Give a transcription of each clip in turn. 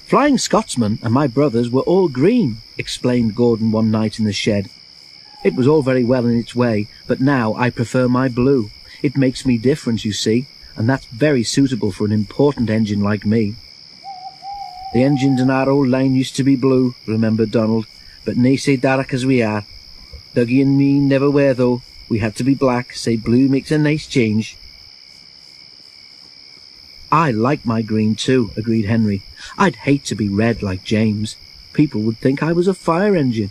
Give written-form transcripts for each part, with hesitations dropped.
"Flying Scotsman and my brothers were all green," explained Gordon one night in the shed. "It was all very well in its way, but now I prefer my blue. It makes me different, you see, and that's very suitable for an important engine like me." "The engines in our old line used to be blue," remembered Donald, "but nae sae dark as we are. Dougie and me never were, though. We had to be black, say blue makes a nice change." "I like my green too," agreed Henry. "I'd hate to be red like James. People would think I was a fire engine."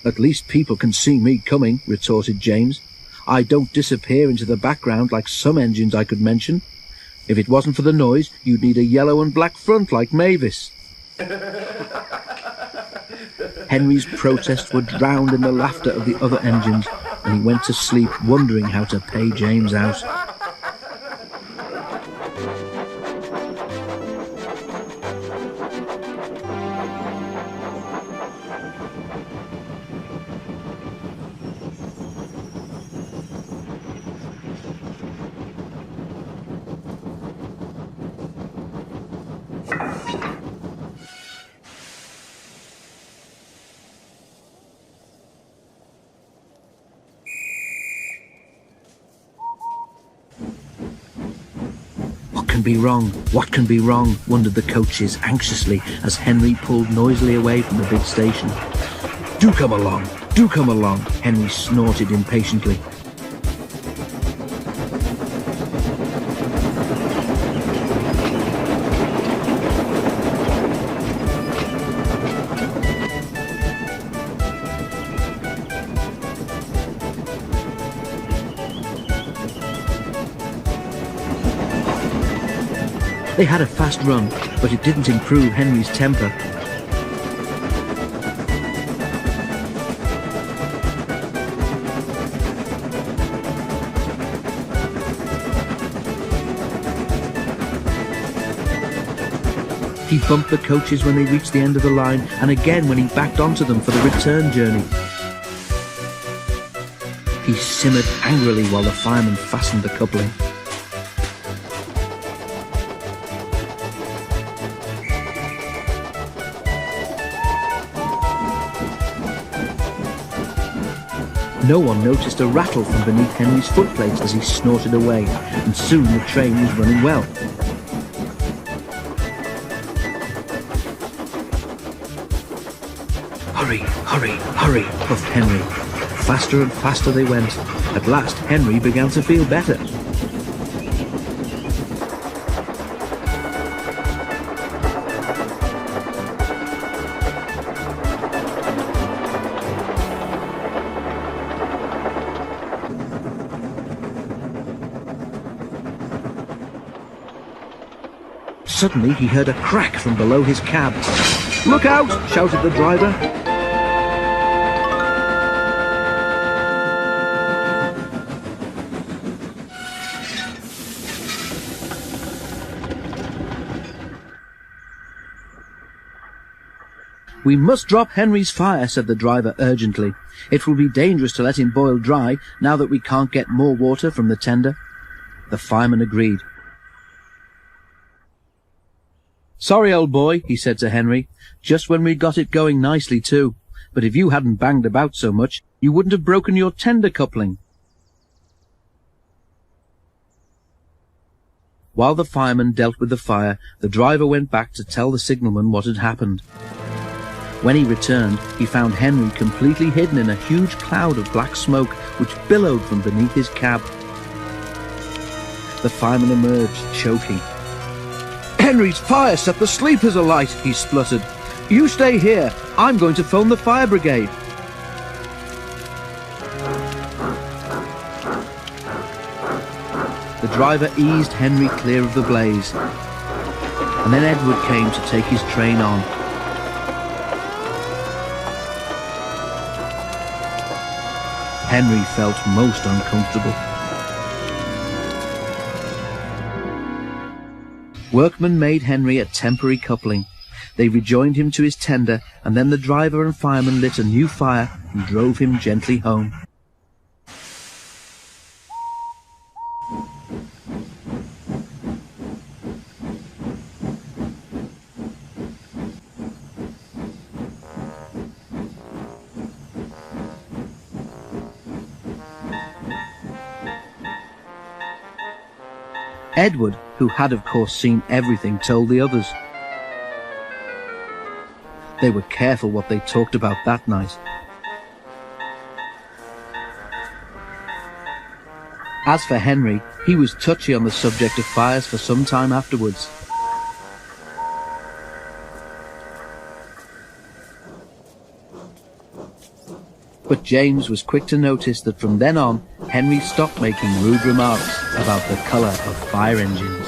"At least people can see me coming," retorted James. "I don't disappear into the background like some engines I could mention. If it wasn't for the noise, you'd need a yellow and black front like Mavis." Henry's protests were drowned in the laughter of the other engines, and he went to sleep wondering how to pay James out. "What can be wrong? What can be wrong?" wondered the coaches anxiously as Henry pulled noisily away from the big station. "Do come along! Do come along!" Henry snorted impatiently. They had a fast run, but it didn't improve Henry's temper. He bumped the coaches when they reached the end of the line, and again when he backed onto them for the return journey. He simmered angrily while the fireman fastened the coupling. No one noticed a rattle from beneath Henry's footplates as he snorted away, and soon the train was running well. "Hurry, hurry, hurry," puffed Henry. Faster and faster they went. At last Henry began to feel better. Suddenly he heard a crack from below his cab. "Look out!" shouted the driver. "We must drop Henry's fire," said the driver urgently. "It will be dangerous to let him boil dry now that we can't get more water from the tender." The fireman agreed. "Sorry, old boy," he said to Henry, "just when we'd got it going nicely too. But if you hadn't banged about so much, you wouldn't have broken your tender coupling." While the fireman dealt with the fire, the driver went back to tell the signalman what had happened. When he returned, he found Henry completely hidden in a huge cloud of black smoke which billowed from beneath his cab. The fireman emerged, choking. "Henry's fire set the sleepers alight," he spluttered. "You stay here. I'm going to phone the fire brigade." The driver eased Henry clear of the blaze, and then Edward came to take his train on. Henry felt most uncomfortable. Workmen made Henry a temporary coupling. They rejoined him to his tender, and then the driver and fireman lit a new fire and drove him gently home. Edward, who had of course seen everything, told the others. They were careful what they talked about that night. As for Henry, he was touchy on the subject of fires for some time afterwards. But James was quick to notice that from then on, Henry stopped making rude remarks about the colour of fire engines.